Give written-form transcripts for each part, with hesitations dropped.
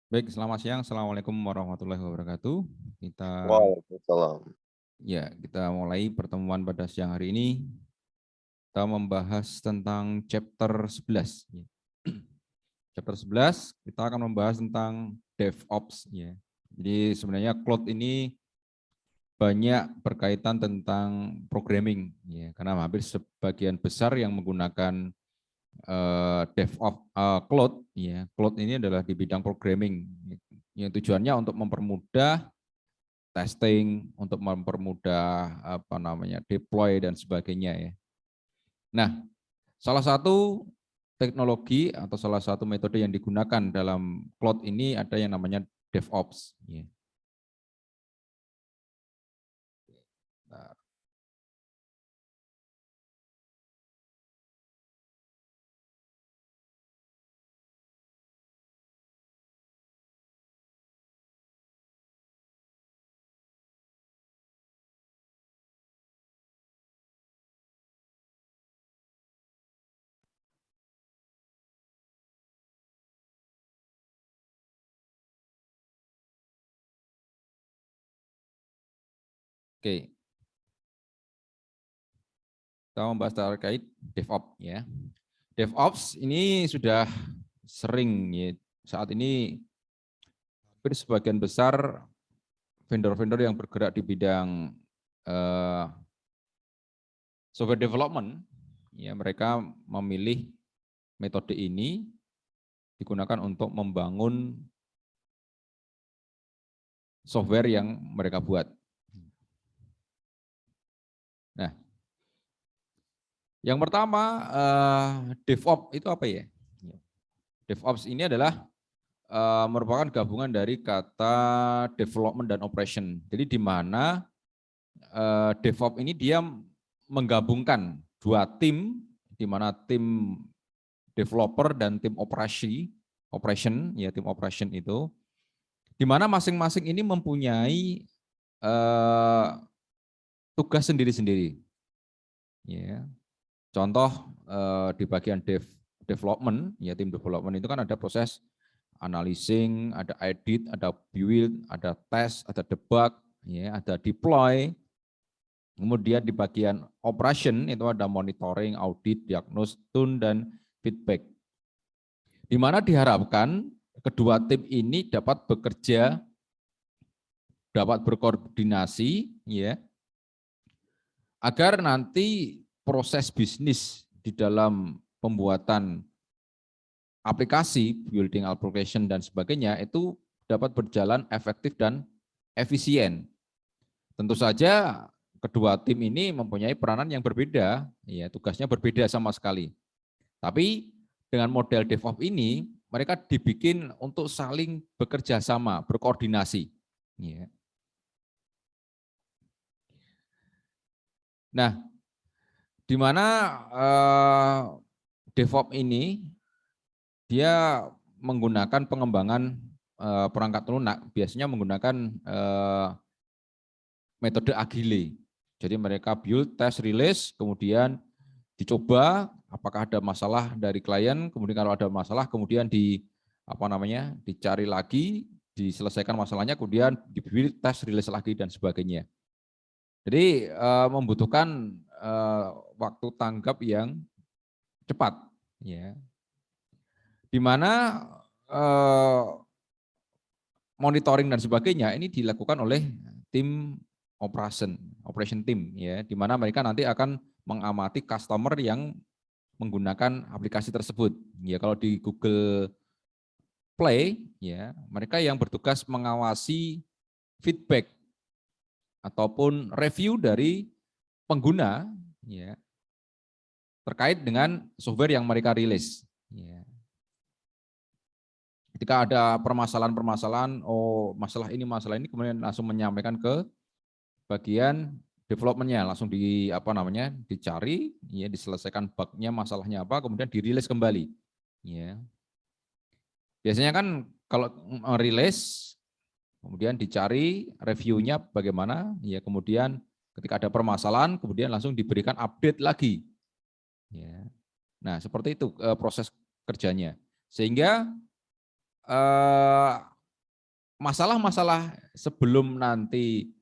Baik, selamat siang. Assalamualaikum warahmatullahi wabarakatuh. Kita Waalaikumsalam. kita mulai pertemuan pada siang hari ini. Kita membahas tentang chapter 11. Chapter 11 kita akan membahas tentang DevOps ya. Jadi sebenarnya cloud ini banyak berkaitan tentang programming ya, karena hampir sebagian besar yang menggunakan DevOps cloud ya. Cloud ini adalah di bidang programming yang tujuannya untuk mempermudah testing, untuk mempermudah deploy dan sebagainya ya. Nah, salah satu teknologi atau salah satu metode yang digunakan dalam cloud ini ada yang namanya DevOps ya. Nah, Oke, kita membahas terkait DevOps ya. DevOps ini sudah sering ya, saat ini hampir sebagian besar vendor-vendor yang bergerak di bidang software development, ya mereka memilih metode ini digunakan untuk membangun software yang mereka buat. Nah, yang pertama DevOps itu apa ya? DevOps ini adalah merupakan gabungan dari kata development dan operation. Jadi di mana DevOps ini dia menggabungkan dua tim, di mana tim developer dan tim operation ya, tim operation itu di mana masing-masing ini mempunyai tugas sendiri-sendiri. Ya. Contoh di bagian development, ya tim development itu kan ada proses analyzing, ada edit, ada build, ada test, ada debug, ya, ada deploy. Kemudian di bagian operation itu ada monitoring, audit, diagnosis, tune, dan feedback. Di mana diharapkan kedua tim ini dapat bekerja, dapat berkoordinasi, ya, agar nanti proses bisnis di dalam pembuatan aplikasi, building application dan sebagainya itu dapat berjalan efektif dan efisien. Tentu saja kedua tim ini mempunyai peranan yang berbeda, ya tugasnya berbeda sama sekali. Tapi dengan model DevOps ini mereka dibikin untuk saling bekerja sama, berkoordinasi. Ya. Nah, di mana DevOps ini dia menggunakan pengembangan perangkat lunak, biasanya menggunakan metode agile. Jadi mereka build, test, release, kemudian dicoba apakah ada masalah dari klien, kemudian kalau ada masalah kemudian dicari lagi, diselesaikan masalahnya, kemudian di-build, test, release lagi dan sebagainya. Jadi membutuhkan waktu tanggap yang cepat, ya. Di mana monitoring dan sebagainya ini dilakukan oleh tim operation team, ya, di mana mereka nanti akan mengamati customer yang menggunakan aplikasi tersebut. Ya, kalau di Google Play, ya, mereka yang bertugas mengawasi feedback ataupun review dari pengguna, ya, terkait dengan software yang mereka rilis. Ya. Ketika ada permasalahan-permasalahan, oh masalah ini, kemudian langsung menyampaikan ke bagian development-nya, langsung dicari, ya, diselesaikan bug-nya, masalahnya apa, kemudian dirilis kembali. Ya. Biasanya kan kalau rilis, kemudian dicari reviewnya bagaimana, ya, kemudian ketika ada permasalahan, kemudian langsung diberikan update lagi. Ya. Nah, seperti itu proses kerjanya. Sehingga masalah-masalah sebelum nanti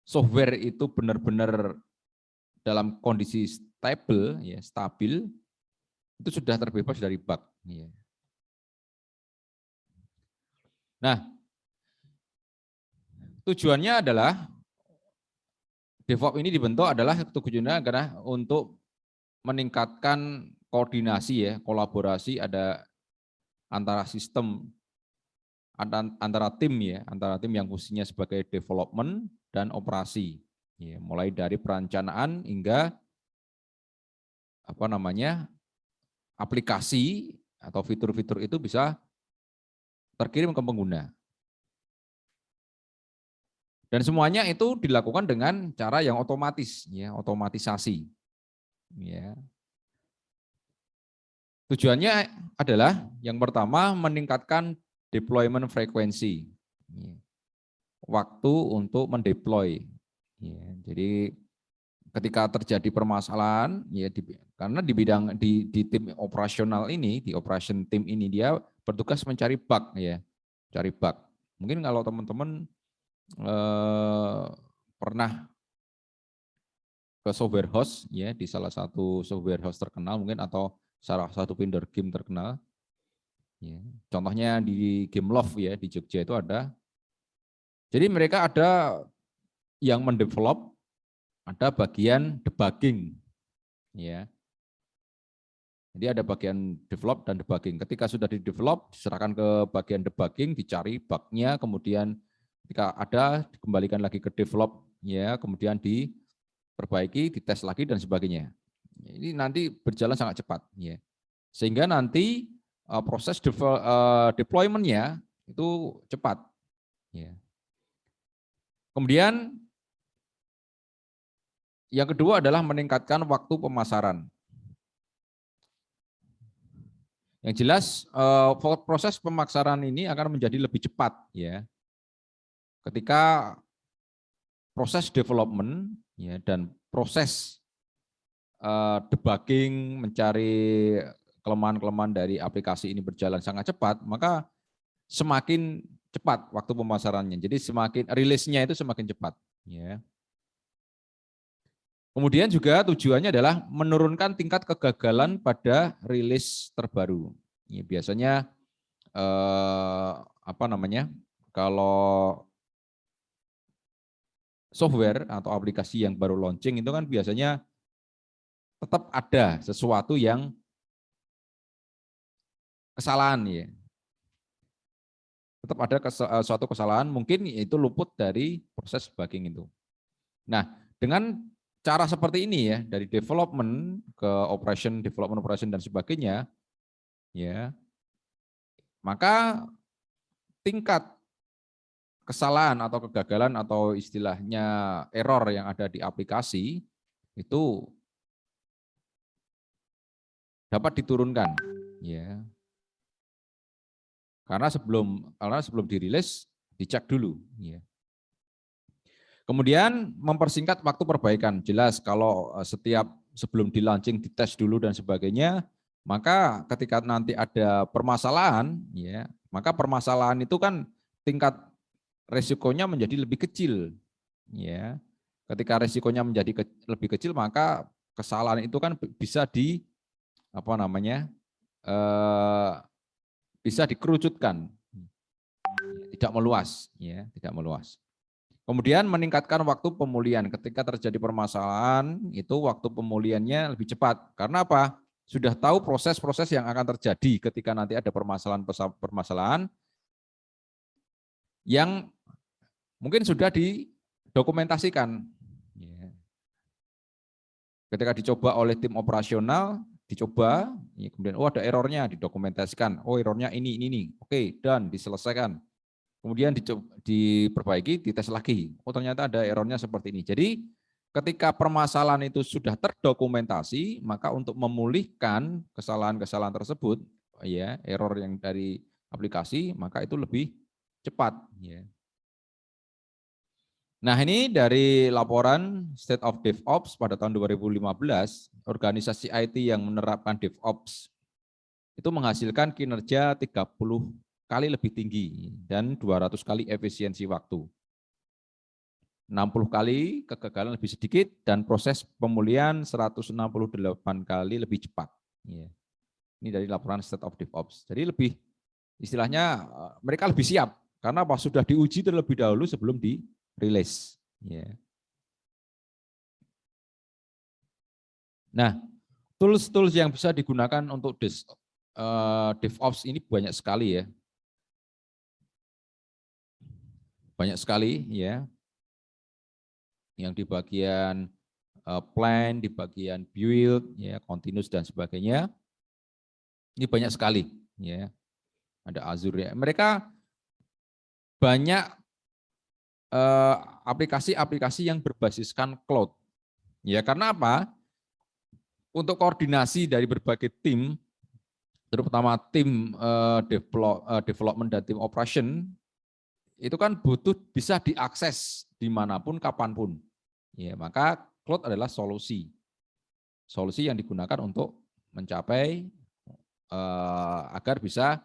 software itu benar-benar dalam kondisi stable, ya, stabil, itu sudah terbebas dari bug. Ya. Nah, tujuannya adalah DevOps ini dibentuk adalah tujuannya adalah untuk meningkatkan koordinasi, ya, kolaborasi ada antara sistem, antara tim, ya, antara tim yang fungsinya sebagai development dan operasi, ya, mulai dari perencanaan hingga aplikasi atau fitur-fitur itu bisa terkirim ke pengguna. Dan semuanya itu dilakukan dengan cara yang otomatis, ya, otomatisasi. Ya. Tujuannya adalah yang pertama meningkatkan deployment frekuensi, ya, waktu untuk mendeploy. Ya, jadi ketika terjadi permasalahan, ya, karena di bidang di tim operasional ini, di operation team ini dia bertugas mencari bug, ya, cari bug. Mungkin kalau teman-teman pernah ke software house, ya, di salah satu software house terkenal mungkin atau salah satu vendor game terkenal, ya. Contohnya di Gameloft, ya, di Jogja itu ada. Jadi mereka ada yang mendevelop, ada bagian debugging, ya. Jadi ada bagian develop dan debugging. Ketika sudah di develop, diserahkan ke bagian debugging, dicari bugnya, kemudian ketika ada dikembalikan lagi ke develop, ya, kemudian diperbaiki, dites lagi dan sebagainya. Ini nanti berjalan sangat cepat, ya. Sehingga nanti proses deployment-nya itu cepat, ya. Kemudian yang kedua adalah meningkatkan waktu pemasaran. Yang jelas proses pemasaran ini akan menjadi lebih cepat, ya. Ketika proses development, ya, dan proses debugging, mencari kelemahan-kelemahan dari aplikasi ini berjalan sangat cepat, maka semakin cepat waktu pemasarannya. Jadi semakin rilisnya itu semakin cepat, ya. Kemudian juga tujuannya adalah menurunkan tingkat kegagalan pada rilis terbaru. Ya, biasanya kalau software atau aplikasi yang baru launching itu kan biasanya tetap ada sesuatu yang kesalahan, ya. Tetap ada suatu kesalahan, mungkin itu luput dari proses debugging itu. Nah, dengan cara seperti ini, ya, dari development ke development operation dan sebagainya, ya, maka tingkat kesalahan atau kegagalan atau istilahnya error yang ada di aplikasi itu dapat diturunkan, ya. Karena sebelum dirilis dicek dulu, ya. Kemudian mempersingkat waktu perbaikan. Jelas kalau sebelum di launching dites dulu dan sebagainya, maka ketika nanti ada permasalahan, ya, maka permasalahan itu kan tingkat resikonya menjadi lebih kecil, ya. Ketika resikonya menjadi lebih kecil, maka kesalahan itu kan bisa bisa dikerucutkan, tidak meluas, ya, tidak meluas. Kemudian meningkatkan waktu pemulihan. Ketika terjadi permasalahan, itu waktu pemulihannya lebih cepat. Karena apa? Sudah tahu proses-proses yang akan terjadi ketika nanti ada permasalahan yang mungkin sudah didokumentasikan. Ketika dicoba oleh tim operasional, dicoba, kemudian ada errornya, didokumentasikan. Oh, errornya ini. Oke, dan diselesaikan. Kemudian diperbaiki, dites lagi. Oh, ternyata ada errornya seperti ini. Jadi ketika permasalahan itu sudah terdokumentasi, maka untuk memulihkan kesalahan-kesalahan tersebut, ya, error yang dari aplikasi, maka itu lebih cepat, ya. Nah, ini dari laporan State of DevOps pada tahun 2015, organisasi IT yang menerapkan DevOps itu menghasilkan kinerja 30 kali lebih tinggi dan 200 kali efisiensi waktu. 60 kali kegagalan lebih sedikit dan proses pemulihan 168 kali lebih cepat. Ini dari laporan State of DevOps. Jadi lebih istilahnya mereka lebih siap karena apa, sudah diuji terlebih dahulu sebelum dirilis. Nah, tools-tools yang bisa digunakan untuk DevOps ini banyak sekali ya. Banyak sekali ya. Yang di bagian plan, di bagian build, ya, continuous dan sebagainya. Ini banyak sekali ya. Ada Azure ya. Mereka banyak aplikasi-aplikasi yang berbasiskan cloud. Ya, karena apa? Untuk koordinasi dari berbagai tim, terutama tim development dan tim operation, itu kan butuh bisa diakses dimanapun, kapanpun. Ya, maka cloud adalah solusi yang digunakan untuk mencapai agar bisa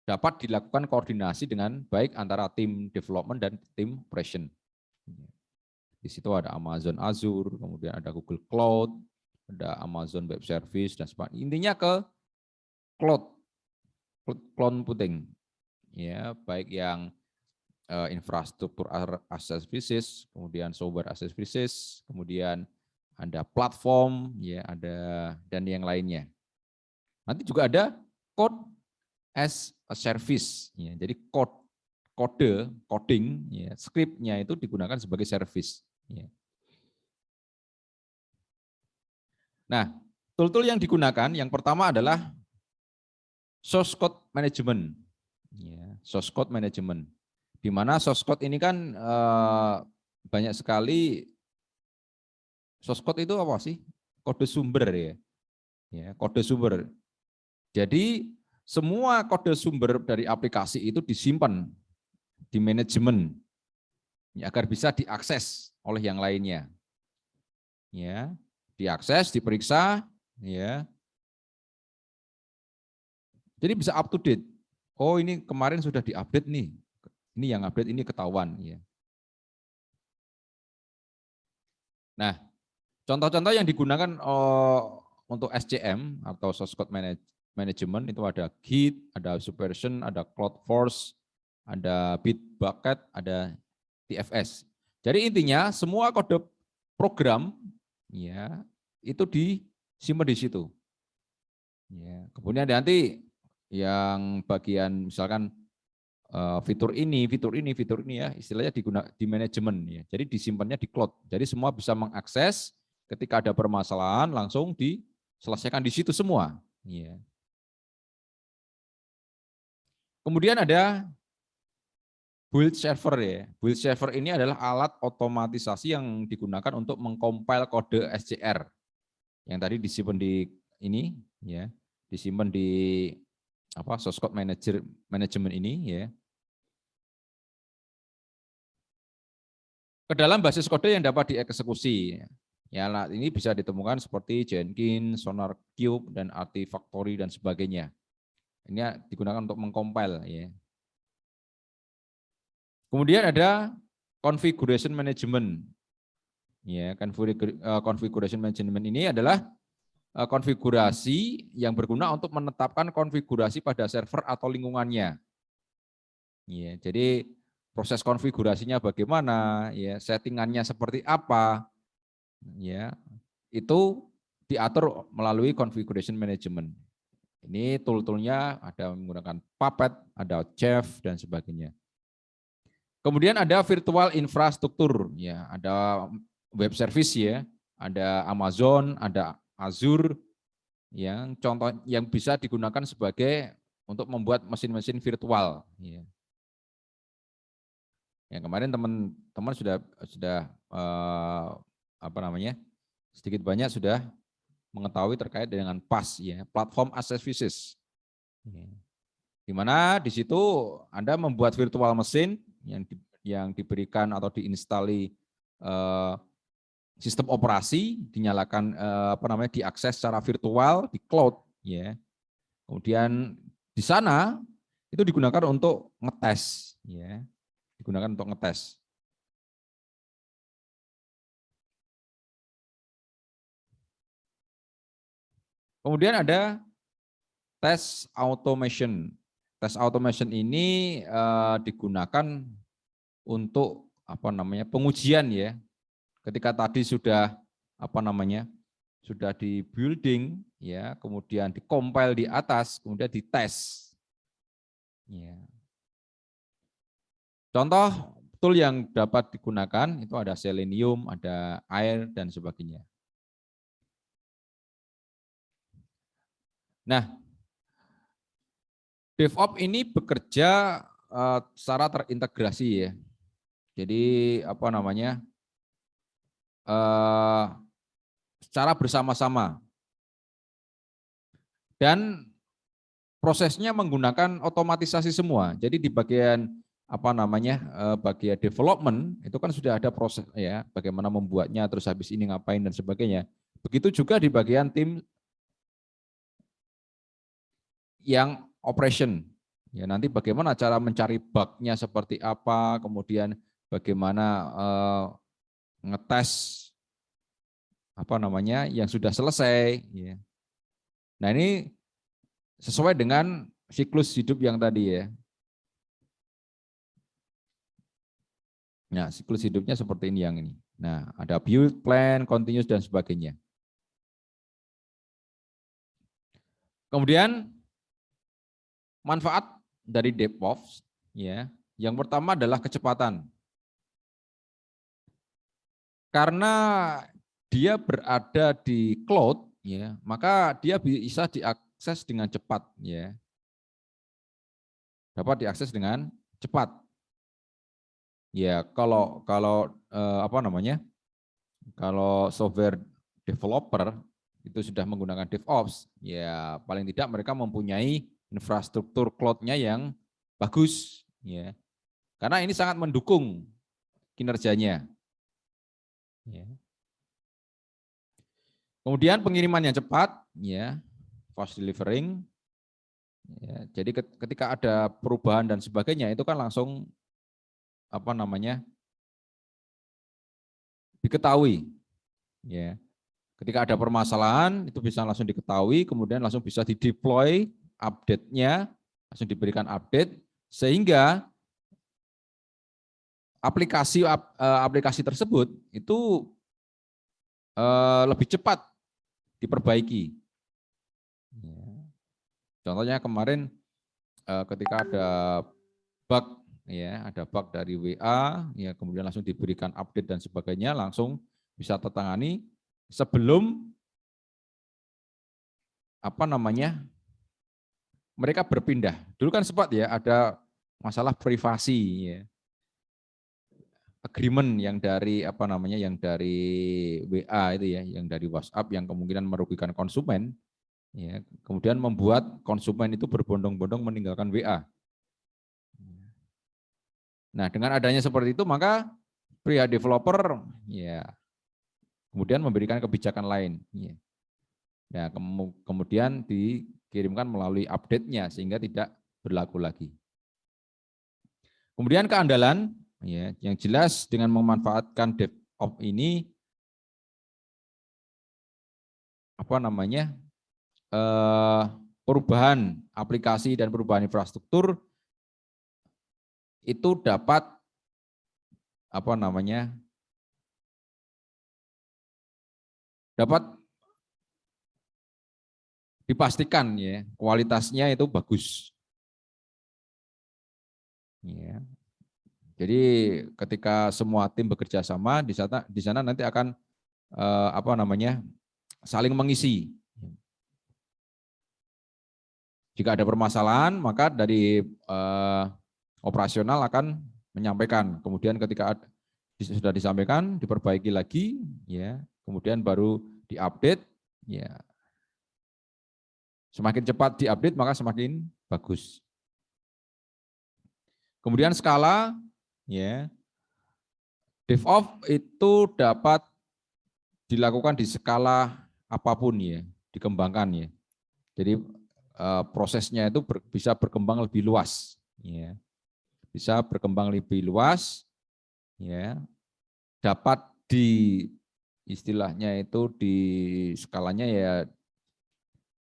dapat dilakukan koordinasi dengan baik antara tim development dan tim operation. Di situ ada Amazon Azure, kemudian ada Google Cloud, ada Amazon Web Service dan sebagainya. Intinya ke cloud computing, ya, baik yang infrastruktur as a services, kemudian software as a services, kemudian ada platform, ya, ada dan yang lainnya. Nanti juga ada code as a service, ya, jadi coding, ya, scriptnya itu digunakan sebagai service. Ya. Nah, tool-tool yang digunakan yang pertama adalah source code management, ya, source code management. Di mana source code ini kan banyak sekali. Source code itu apa sih? Kode sumber ya. Ya, kode sumber. Jadi semua kode sumber dari aplikasi itu disimpan di manajemen ya, agar bisa diakses oleh yang lainnya. Ya, diakses, diperiksa, ya. Jadi bisa up to date. Oh, ini kemarin sudah diupdate nih. Ini yang update ini ketahuan, ya. Nah, contoh-contoh yang digunakan untuk SCM atau source code management itu ada Git, ada Subversion, ada CloudForce, ada Bitbucket, ada TFS. Jadi intinya semua kode program ya itu disimpan di situ. Ya, kemudian nanti yang bagian misalkan fitur ini ya istilahnya di manajemen ya. Jadi disimpannya di cloud. Jadi semua bisa mengakses ketika ada permasalahan langsung diselesaikan di situ semua. Ya. Kemudian ada build server ya. Build server ini adalah alat otomatisasi yang digunakan untuk mengcompile kode SCR yang tadi disimpan di ini ya, disimpan di apa source code management ini ya. Ke dalam basis kode yang dapat dieksekusi. Ya, ini bisa ditemukan seperti Jenkins, SonarQube, dan Artifactory dan sebagainya. Ini digunakan untuk mengcompile. Ya. Kemudian ada configuration management. Ya, configuration management ini adalah konfigurasi yang berguna untuk menetapkan konfigurasi pada server atau lingkungannya. Ya, jadi proses konfigurasinya bagaimana, ya, settingannya seperti apa, ya, itu diatur melalui configuration management. Ini tool-toolnya ada menggunakan Puppet, ada Chef dan sebagainya. Kemudian ada virtual infrastruktur, ya, ada web service ya, ada Amazon, ada Azure, yang contoh yang bisa digunakan sebagai untuk membuat mesin-mesin virtual. Ya. Yang kemarin teman-teman sudah apa namanya sedikit banyak sudah mengetahui terkait dengan PaaS ya, platform as a services. Di mana di situ Anda membuat virtual mesin yang diberikan atau diinstali sistem operasi, dinyalakan apa namanya diakses secara virtual di cloud ya. Kemudian di sana itu digunakan untuk ngetes, ya, digunakan untuk ngetes. Kemudian ada tes automation. Tes automation ini digunakan untuk pengujian, ya. Ketika tadi sudah sudah di building, ya, kemudian di compile di atas, kemudian dites. Ya. Contoh tool yang dapat digunakan itu ada Selenium, ada Air dan sebagainya. Nah, DevOps ini bekerja secara terintegrasi, ya. Jadi secara bersama-sama, dan prosesnya menggunakan otomatisasi semua. Jadi di bagian bagian development itu kan sudah ada proses, ya, bagaimana membuatnya, terus habis ini ngapain dan sebagainya. Begitu juga di bagian tim yang operation. Ya, nanti bagaimana cara mencari bug-nya seperti apa, kemudian bagaimana ngetes yang sudah selesai, ya. Nah, ini sesuai dengan siklus hidup yang tadi, ya. Nah, siklus hidupnya seperti ini yang ini. Nah, ada build, plan, continuous dan sebagainya. Kemudian manfaat dari DevOps, ya. Yang pertama adalah kecepatan. Karena dia berada di cloud, ya, maka dia bisa diakses dengan cepat, ya. Dapat diakses dengan cepat. Ya, kalau software developer itu sudah menggunakan DevOps, ya paling tidak mereka mempunyai infrastruktur cloud-nya yang bagus, ya. Karena ini sangat mendukung kinerjanya. Ya. Kemudian pengiriman yang cepat, ya, fast delivering. Ya, jadi ketika ada perubahan dan sebagainya itu kan langsung diketahui, ya. Ketika ada permasalahan itu bisa langsung diketahui, kemudian langsung bisa dideploy, update-nya langsung diberikan update, sehingga aplikasi tersebut itu lebih cepat diperbaiki. Contohnya kemarin ketika ada bug, ya, ada bug dari WA, ya, kemudian langsung diberikan update dan sebagainya, langsung bisa tertangani sebelum mereka berpindah. Dulu kan sempat, ya, ada masalah privasi, ya, agreement yang dari WA itu, ya, yang dari WhatsApp yang kemungkinan merugikan konsumen, ya, kemudian membuat konsumen itu berbondong-bondong meninggalkan WA. Nah, dengan adanya seperti itu maka pihak developer, ya, kemudian memberikan kebijakan lain, ya. Nah, kemudian dikirimkan melalui update-nya sehingga tidak berlaku lagi. Kemudian keandalan, ya, yang jelas dengan memanfaatkan DevOps ini perubahan aplikasi dan perubahan infrastruktur itu dapat dapat dipastikan, ya, kualitasnya itu bagus. Ya. Jadi ketika semua tim bekerja sama di sana nanti akan saling mengisi. Jika ada permasalahan maka dari operasional akan menyampaikan. Kemudian ketika sudah disampaikan diperbaiki lagi, ya, kemudian baru diupdate, ya. Semakin cepat diupdate maka semakin bagus. Kemudian skala, ya. DevOps itu dapat dilakukan di skala apapun, ya, dikembangkan, ya. Jadi prosesnya itu bisa berkembang lebih luas, ya. Bisa berkembang lebih luas, ya. Dapat di istilahnya itu di skalanya ya,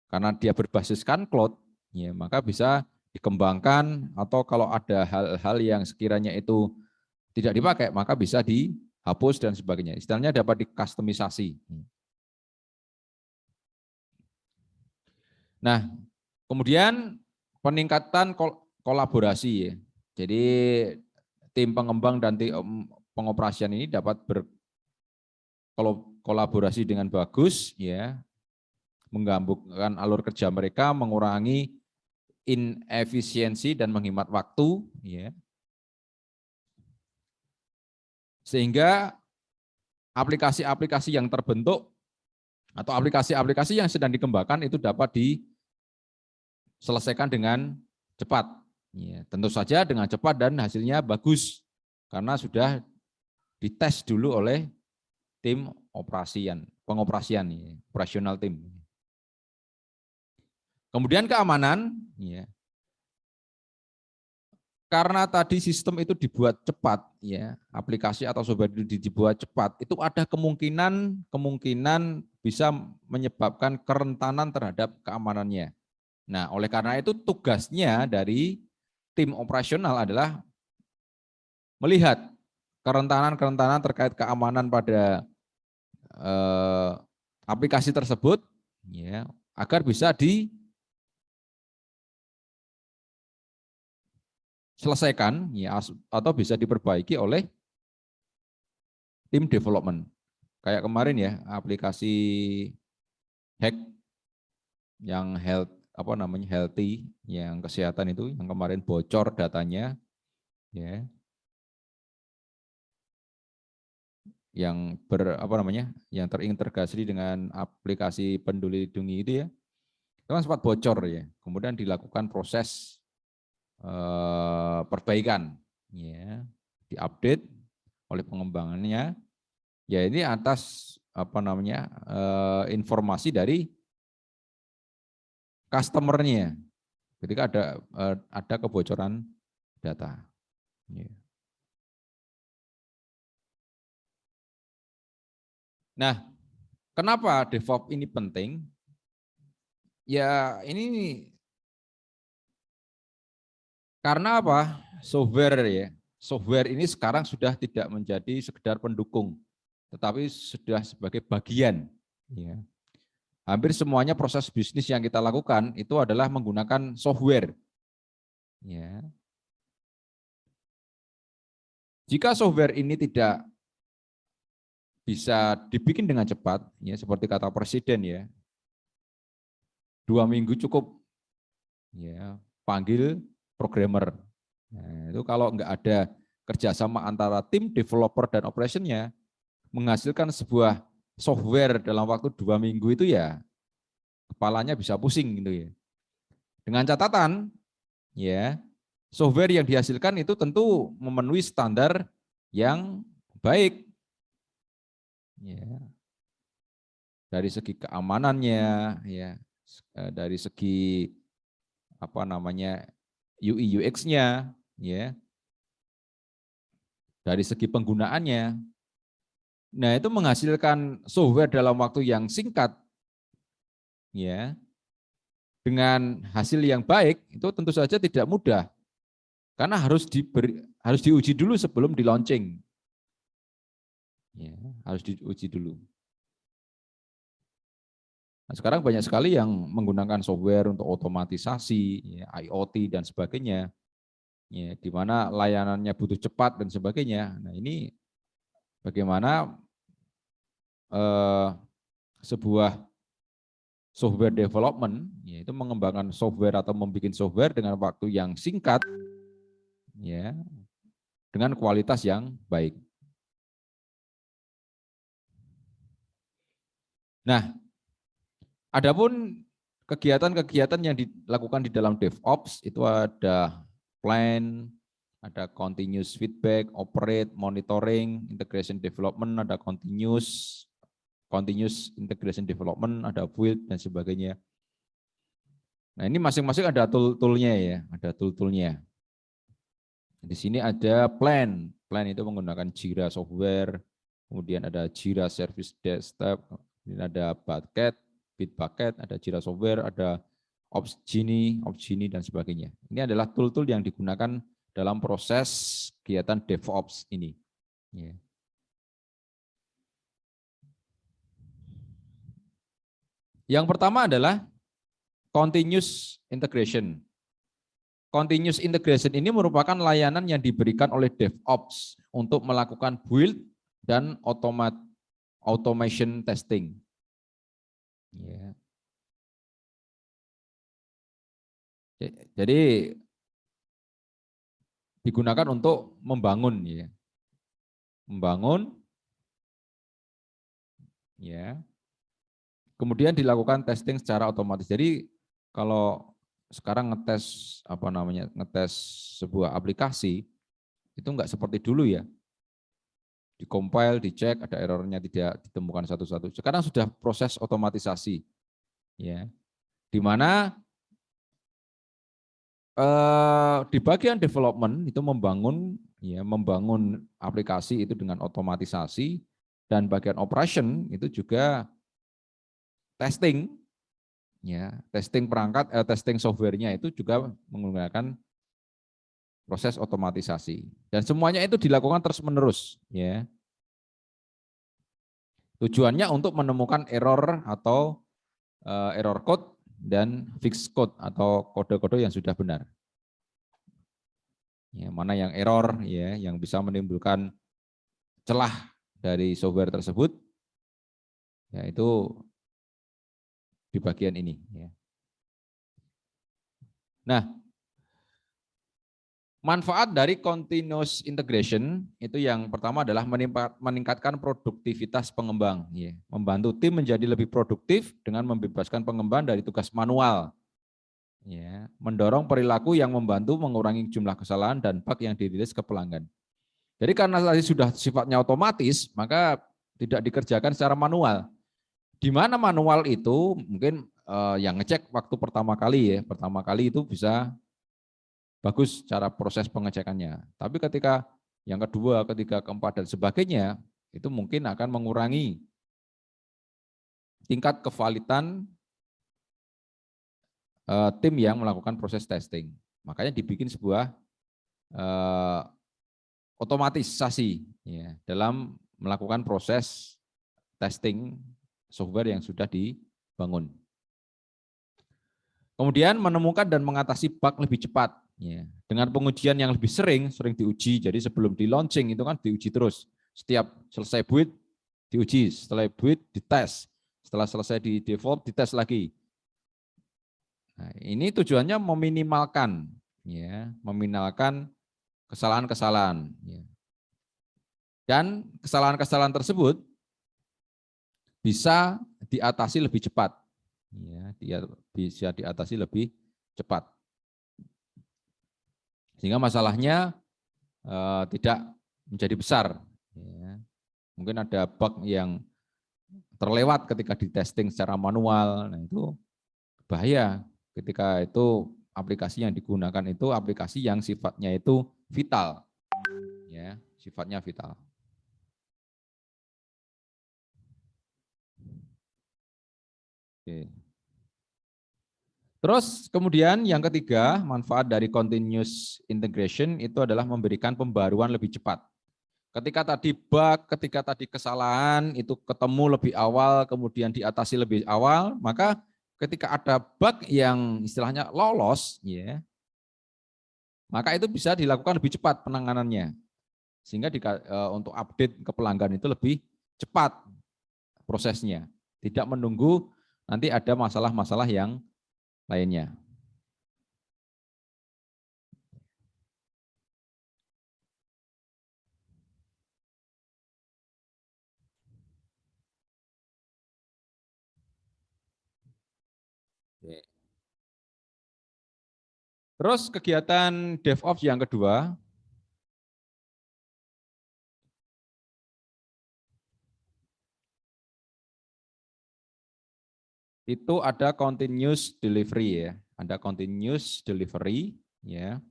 karena dia berbasiskan cloud, ya, maka bisa dikembangkan, atau kalau ada hal-hal yang sekiranya itu tidak dipakai, maka bisa dihapus dan sebagainya. Istilahnya dapat dikustomisasi. Nah, kemudian peningkatan kolaborasi, ya. Jadi tim pengembang dan tim pengoperasian ini dapat berkolaborasi dengan bagus, ya, menggabungkan alur kerja mereka, mengurangi inefisiensi dan menghemat waktu, ya. Sehingga aplikasi-aplikasi yang terbentuk atau aplikasi-aplikasi yang sedang dikembangkan itu dapat diselesaikan dengan cepat. Ya, tentu saja dengan cepat dan hasilnya bagus karena sudah dites dulu oleh tim pengoperasian, ya, operasional tim. Kemudian keamanan, ya. Karena tadi sistem itu dibuat cepat, ya, aplikasi atau software itu dibuat cepat, itu ada kemungkinan bisa menyebabkan kerentanan terhadap keamanannya. Nah, oleh karena itu tugasnya dari tim operasional adalah melihat kerentanan terkait keamanan pada aplikasi tersebut, ya, agar bisa diselesaikan, ya, atau bisa diperbaiki oleh tim development. Kayak kemarin, ya, aplikasi hack yang healthy, yang kesehatan itu yang kemarin bocor datanya, ya, yang yang terintegrasi dengan aplikasi Peduli Lindungi itu, ya, itu kan sempat bocor, ya. Kemudian dilakukan proses perbaikan, ya, diupdate oleh pengembangannya, ya, ini atas informasi dari customer-nya ketika ada kebocoran data. Ya. Nah, kenapa DevOps ini penting? Ya, ini karena apa? Software ini sekarang sudah tidak menjadi sekedar pendukung, tetapi sudah sebagai bagian. Ya. Hampir semuanya proses bisnis yang kita lakukan itu adalah menggunakan software. Ya. Jika software ini tidak bisa dibikin dengan cepat, ya, seperti kata Presiden, ya, 2 minggu cukup, ya, panggil programmer. Nah, itu kalau nggak ada kerjasama antara tim developer dan operationnya, menghasilkan sebuah software dalam waktu 2 minggu itu, ya, kepalanya bisa pusing gitu, ya. Dengan catatan, ya, software yang dihasilkan itu tentu memenuhi standar yang baik, ya, dari segi keamanannya, ya, dari segi UI UX-nya, ya, dari segi penggunaannya. Nah, itu menghasilkan software dalam waktu yang singkat, ya, dengan hasil yang baik, itu tentu saja tidak mudah. Karena harus diuji dulu sebelum di launching. Ya, harus diuji dulu. Nah, sekarang banyak sekali yang menggunakan software untuk otomatisasi, ya, IoT dan sebagainya, ya, di mana layanannya butuh cepat dan sebagainya. Nah, ini bagaimana sebuah software development, yaitu mengembangkan software atau membuat software dengan waktu yang singkat, ya, dengan kualitas yang baik. Nah, adapun kegiatan-kegiatan yang dilakukan di dalam DevOps itu ada plan, ada continuous feedback, operate, monitoring, integration development, ada continuous integration development, ada build dan sebagainya. Nah, ini masing-masing ada tool-toolnya ya, ada tool-toolnya. Di sini ada plan. Plan itu menggunakan Jira software, kemudian ada Jira Service Desktop, kemudian ada Bucket, Bitbucket, ada Jira software, ada Opsgenie dan sebagainya. Ini adalah tool-tool yang digunakan dalam proses kegiatan DevOps ini. Ya. Yang pertama adalah continuous integration. Continuous integration ini merupakan layanan yang diberikan oleh DevOps untuk melakukan build dan automation testing. Ya. Jadi digunakan untuk membangun, ya, membangun, ya. Kemudian dilakukan testing secara otomatis. Jadi kalau sekarang ngetes sebuah aplikasi itu enggak seperti dulu ya. Di-compile, dicek, ada errornya tidak ditemukan satu-satu. Sekarang sudah proses otomatisasi, ya, di mana di bagian development itu membangun aplikasi itu dengan otomatisasi, dan bagian operation itu juga testing, ya, testing perangkat, testing softwarenya itu juga menggunakan proses otomatisasi, dan semuanya itu dilakukan terus-menerus, ya. Tujuannya untuk menemukan error atau error code dan fix code atau kode-kode yang sudah benar. Ya, mana yang error, ya, yang bisa menimbulkan celah dari software tersebut, ya, itu di bagian ini. Ya. Nah, manfaat dari continuous integration itu yang pertama adalah meningkatkan produktivitas pengembang, ya. Membantu tim menjadi lebih produktif dengan membebaskan pengembang dari tugas manual, ya. Mendorong perilaku yang membantu mengurangi jumlah kesalahan dan bug yang dirilis ke pelanggan. Jadi karena tadi sudah sifatnya otomatis, maka tidak dikerjakan secara manual. Di mana manual itu mungkin yang ngecek waktu pertama kali, ya, pertama kali itu bisa bagus cara proses pengecekannya. Tapi ketika yang kedua, ketiga, keempat, dan sebagainya, itu mungkin akan mengurangi tingkat kevalitan tim yang melakukan proses testing. Makanya dibikin sebuah otomatisasi, ya, dalam melakukan proses testing software yang sudah dibangun. Kemudian menemukan dan mengatasi bug lebih cepat, ya. Dengan pengujian yang lebih sering diuji. Jadi sebelum di launching itu kan diuji terus. Setiap selesai build diuji, setelah build dites, setelah selesai di develop dites lagi. Nah, ini tujuannya meminimalkan, ya, meminimalkan kesalahan-kesalahan, ya. Dan kesalahan-kesalahan tersebut bisa diatasi lebih cepat, ya, dia bisa diatasi lebih cepat, sehingga masalahnya tidak menjadi besar, ya. Mungkin ada bug yang terlewat ketika di testing secara manual, nah itu bahaya ketika itu aplikasi yang digunakan itu aplikasi yang sifatnya itu vital, ya, sifatnya vital. Oke. Terus kemudian yang ketiga, manfaat dari continuous integration itu adalah memberikan pembaruan lebih cepat. Ketika tadi bug, ketika tadi kesalahan itu ketemu lebih awal, kemudian diatasi lebih awal, maka ketika ada bug yang istilahnya lolos, ya, maka itu bisa dilakukan lebih cepat penanganannya. Sehingga untuk update ke pelanggan itu lebih cepat prosesnya. Tidak menunggu nanti ada masalah-masalah yang lainnya. Terus kegiatan DevOps yang kedua, itu ada continuous delivery, ya. ada continuous delivery, ya.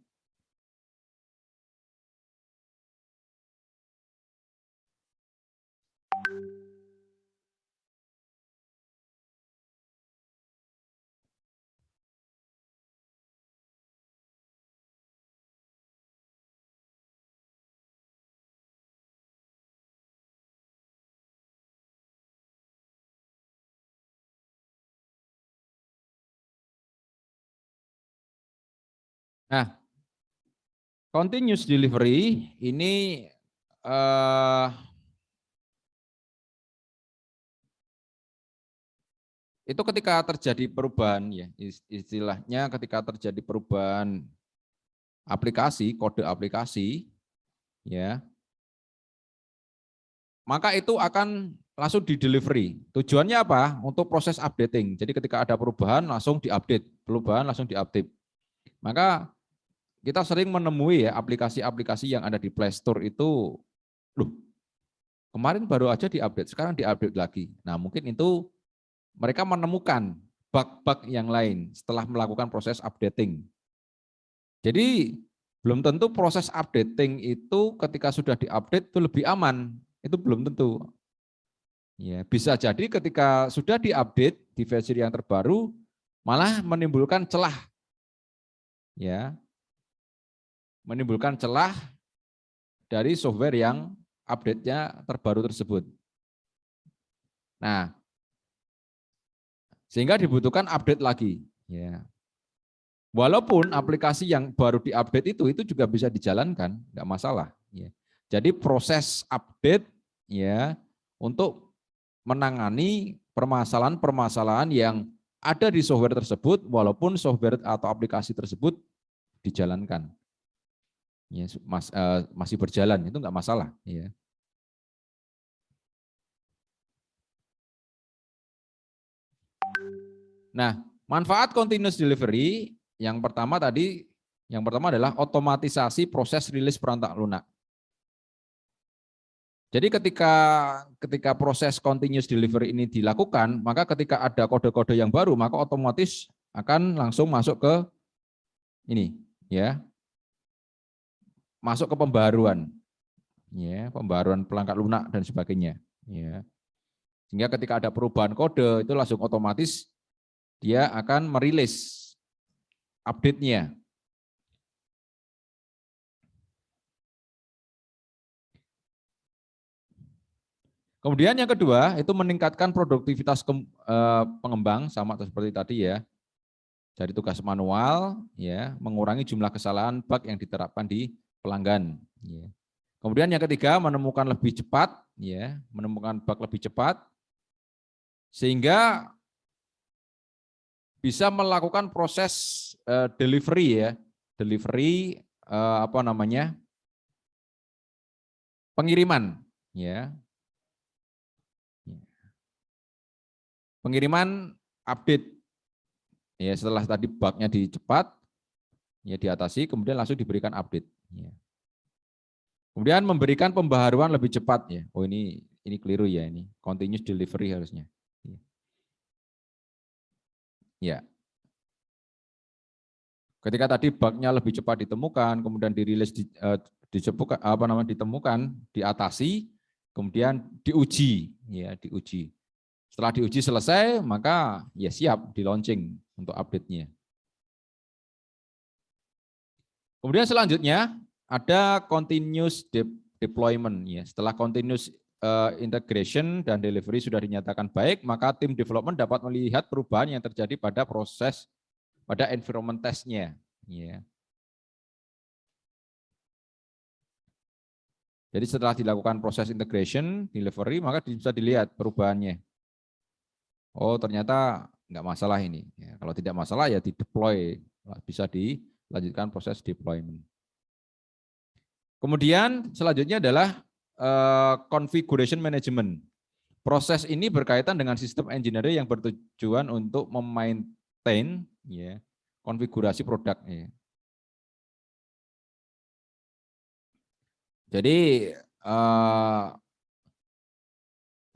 Nah, continuous delivery ini itu ketika terjadi perubahan, ya, istilahnya ketika terjadi perubahan aplikasi, kode aplikasi, ya, maka itu akan langsung di delivery. Tujuannya apa? Untuk proses updating. Jadi ketika ada perubahan langsung diupdate, perubahan langsung diupdate. Maka kita sering menemui ya aplikasi-aplikasi yang ada di Play Store itu, loh, kemarin baru aja diupdate, sekarang diupdate lagi. Nah, mungkin itu mereka menemukan bug-bug yang lain setelah melakukan proses updating. Jadi belum tentu proses updating itu ketika sudah diupdate itu lebih aman, itu belum tentu. Ya, bisa jadi ketika sudah diupdate di versi yang terbaru malah menimbulkan celah. Ya. Menimbulkan celah dari software yang update-nya terbaru tersebut. Nah, sehingga dibutuhkan update lagi. Ya. Walaupun aplikasi yang baru diupdate itu juga bisa dijalankan, nggak masalah. Ya. Jadi proses update ya untuk menangani permasalahan-permasalahan yang ada di software tersebut, walaupun software atau aplikasi tersebut dijalankan, ya, masih berjalan, itu nggak masalah. Ya. Nah, manfaat continuous delivery yang pertama adalah otomatisasi proses rilis perangkat lunak. Jadi ketika proses continuous delivery ini dilakukan, maka ketika ada kode-kode yang baru, maka otomatis akan langsung masuk ke ini, ya, masuk ke pembaruan, ya, pembaruan perangkat lunak dan sebagainya, ya. Sehingga ketika ada perubahan kode itu langsung otomatis dia akan merilis update-nya. Kemudian yang kedua itu meningkatkan produktivitas pengembang, sama seperti tadi ya. Dari tugas manual, ya, mengurangi jumlah kesalahan bug yang diterapkan di pelanggan. Ya. Kemudian yang ketiga menemukan lebih cepat, ya, menemukan bug lebih cepat, sehingga bisa melakukan proses delivery, ya, delivery pengiriman, ya. Pengiriman update, ya, setelah tadi bugnya dicepat, ya, diatasi, kemudian langsung diberikan update. Ya. Kemudian memberikan pembaharuan lebih cepat, ya. Oh, ini keliru ya, ini continuous delivery harusnya. Ya. Ketika tadi bugnya lebih cepat ditemukan, kemudian dirilis ditemukan, diatasi, kemudian diuji, ya, diuji. Setelah diuji selesai, maka ya siap di launching untuk update-nya. Kemudian selanjutnya ada continuous deployment, ya. Setelah continuous integration dan delivery sudah dinyatakan baik, maka tim development dapat melihat perubahan yang terjadi pada proses pada environment test-nya. Ya. Jadi setelah dilakukan proses integration, delivery, maka bisa dilihat perubahannya. Oh, ternyata nggak masalah ini. Ya, kalau tidak masalah ya di-deploy, bisa dilanjutkan proses deployment. Kemudian selanjutnya adalah configuration management. Proses ini berkaitan dengan sistem engineering yang bertujuan untuk memaintain, ya, konfigurasi produknya. Jadi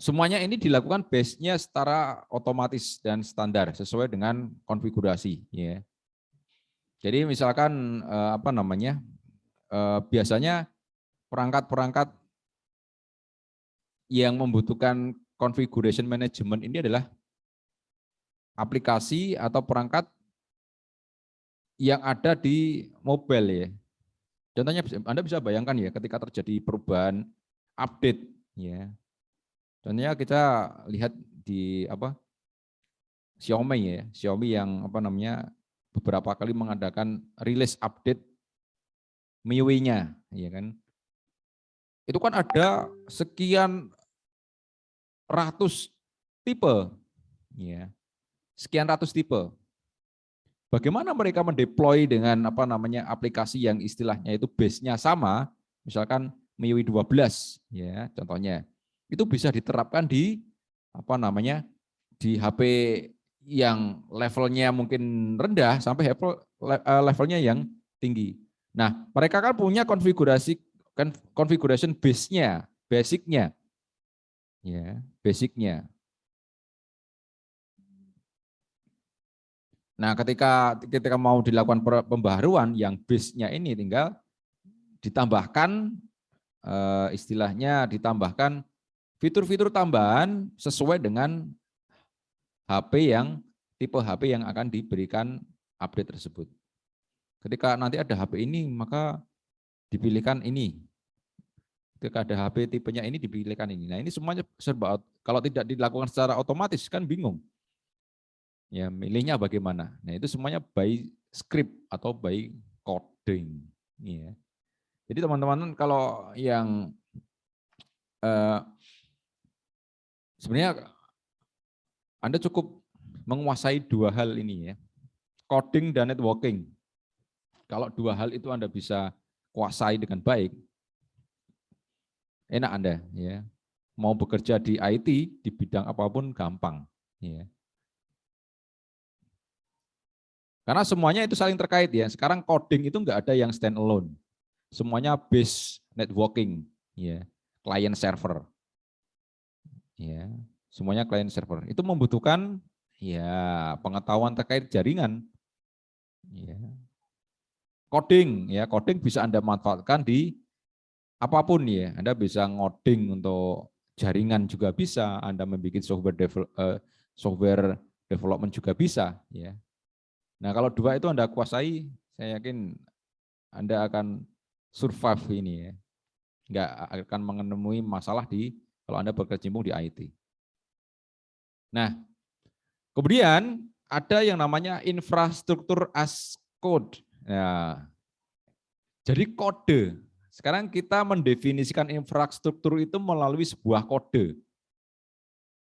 semuanya ini dilakukan base-nya secara otomatis dan standar sesuai dengan konfigurasi. Ya. Jadi misalkan apa namanya, biasanya perangkat-perangkat yang membutuhkan configuration management ini adalah aplikasi atau perangkat yang ada di mobile ya. Contohnya Anda bisa bayangkan ya ketika terjadi perubahan update ya. Contohnya kita lihat di apa Xiaomi ya, Xiaomi yang apa namanya beberapa kali mengadakan rilis update MIUI-nya, ya kan? Itu kan ada sekian ratus tipe, ya, sekian ratus tipe. Bagaimana mereka mendeploy dengan apa namanya aplikasi yang istilahnya itu base-nya sama, misalkan MIUI 12, ya, contohnya, itu bisa diterapkan di apa namanya di HP yang levelnya mungkin rendah sampai levelnya yang tinggi. Nah, mereka kan punya configuration base-nya, basic-nya. Ya, basic-nya. Nah, ketika mau dilakukan pembaharuan yang base-nya ini tinggal ditambahkan istilahnya ditambahkan fitur-fitur tambahan sesuai dengan HP yang tipe HP yang akan diberikan update tersebut. Ketika nanti ada HP ini, maka dipilihkan ini. Ketika ada HP tipenya ini, dipilihkan ini. Nah, ini semuanya serba, kalau tidak dilakukan secara otomatis kan bingung. Ya, milihnya bagaimana? Nah, itu semuanya by script atau by coding. Ya. Jadi teman-teman kalau yang sebenarnya Anda cukup menguasai dua hal ini ya, coding dan networking. Kalau dua hal itu Anda bisa kuasai dengan baik, enak Anda ya. Mau bekerja di IT di bidang apapun gampang ya. Karena semuanya itu saling terkait ya. Sekarang coding itu enggak ada yang stand alone. Semuanya base networking ya, client server. Ya, semuanya client server. Itu membutuhkan ya pengetahuan terkait jaringan. Ya. Coding ya, coding bisa Anda manfaatkan di apapun ya. Anda bisa ngoding untuk jaringan juga bisa, Anda membuat software development juga bisa ya. Nah, kalau dua itu Anda kuasai, saya yakin Anda akan survive ini ya. Nggak akan menemui masalah kalau Anda berkecimpung di IT. Nah, kemudian ada yang namanya infrastruktur as code. Nah, jadi kode. Sekarang kita mendefinisikan infrastruktur itu melalui sebuah kode.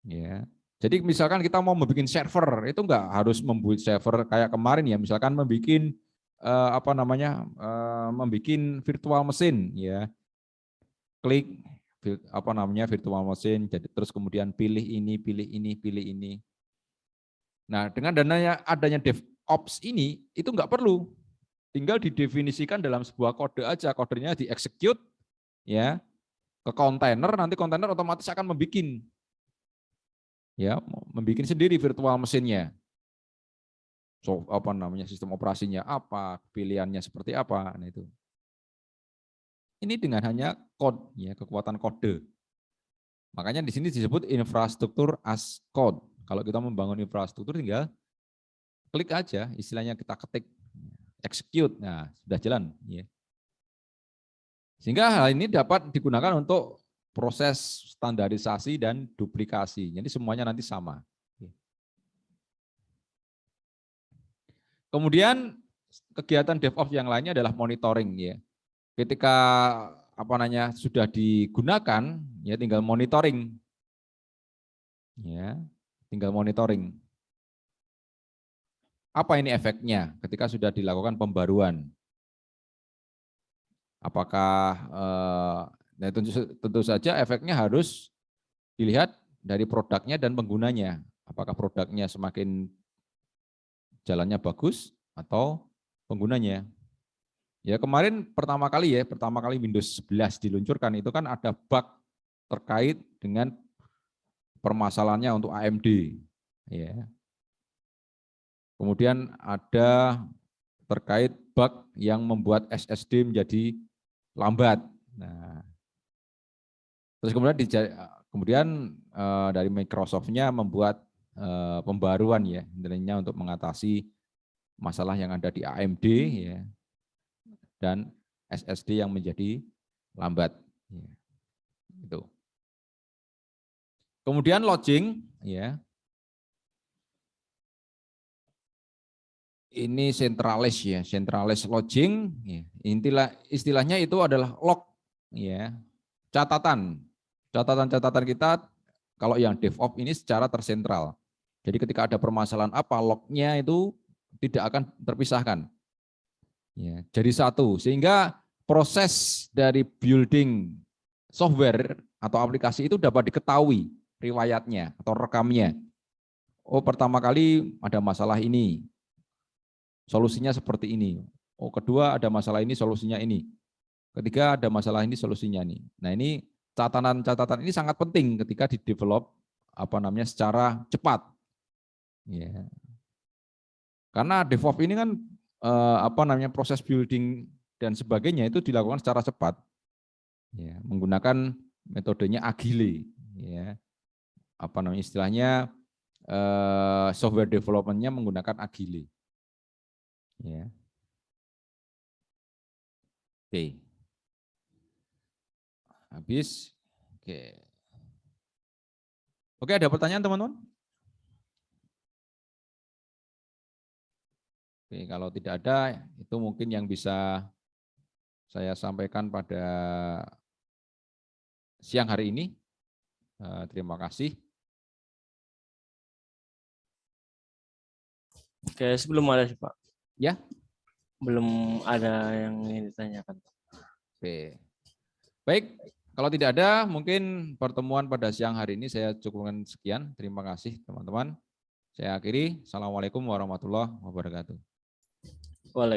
Ya. Jadi misalkan kita mau membuat server, itu enggak harus membuat server kayak kemarin ya, misalkan membuat apa namanya? Membuat virtual mesin ya. Klik apa namanya virtual mesin, jadi terus kemudian pilih ini, pilih ini, pilih ini. Nah, dengan adanya DevOps ini itu enggak perlu. Tinggal didefinisikan dalam sebuah kode aja, kodenya di-execute ya ke kontainer, nanti kontainer otomatis akan membuat sendiri virtual mesinnya. So, apa namanya sistem operasinya apa, pilihannya seperti apa, nah itu. Ini dengan hanya code ya, kekuatan kode. Makanya di sini disebut infrastruktur as code. Kalau kita membangun infrastruktur tinggal klik aja, istilahnya kita ketik execute, nah sudah jalan ya. Sehingga hal ini dapat digunakan untuk proses standarisasi dan duplikasi. Jadi semuanya nanti sama. Kemudian kegiatan DevOps yang lainnya adalah monitoring ya. Ketika apa namanya sudah digunakan ya tinggal monitoring. Ya, tinggal monitoring. Apa ini efeknya ketika sudah dilakukan pembaruan? Apakah nah tentu saja efeknya harus dilihat dari produknya dan penggunanya. Apakah produknya semakin jalannya bagus atau penggunanya. Ya kemarin pertama kali Windows 11 diluncurkan itu kan ada bug terkait dengan permasalahannya untuk AMD. Ya. Kemudian ada terkait bug yang membuat SSD menjadi lambat. Nah, terus kemudian dari Microsoft-nya membuat pembaruan ya, intinya untuk mengatasi masalah yang ada di AMD ya, dan SSD yang menjadi lambat. Ya, itu. Kemudian lodging, ya, ini centralized ya, centralized lodging. Ya. Istilahnya itu adalah log, ya, catatan kita. Kalau yang DevOps ini secara tersentral. Jadi ketika ada permasalahan apa, lognya itu tidak akan terpisahkan. Ya, jadi satu, sehingga proses dari building software atau aplikasi itu dapat diketahui riwayatnya atau rekamnya. Oh, pertama kali ada masalah ini, solusinya seperti ini. Oh, kedua ada masalah ini, solusinya ini. Ketiga ada masalah ini, solusinya ini. Nah, ini catatan ini sangat penting ketika di-develop secara cepat. Ya. Karena DevOps ini kan proses building dan sebagainya itu dilakukan secara cepat. Ya, menggunakan metodenya agile, ya. Istilahnya software development-nya menggunakan agile. Ya. Oke. Habis. Oke. Oke, ada pertanyaan teman-teman? Oke, kalau tidak ada, itu mungkin yang bisa saya sampaikan pada siang hari ini. Terima kasih. Oke, sebelum ada sih Pak. Ya. Belum ada yang ingin ditanyakan. Oke. Baik, kalau tidak ada, mungkin pertemuan pada siang hari ini saya cukupkan sekian. Terima kasih teman-teman. Saya akhiri. Assalamualaikum warahmatullahi wabarakatuh. Waalaikumsalam.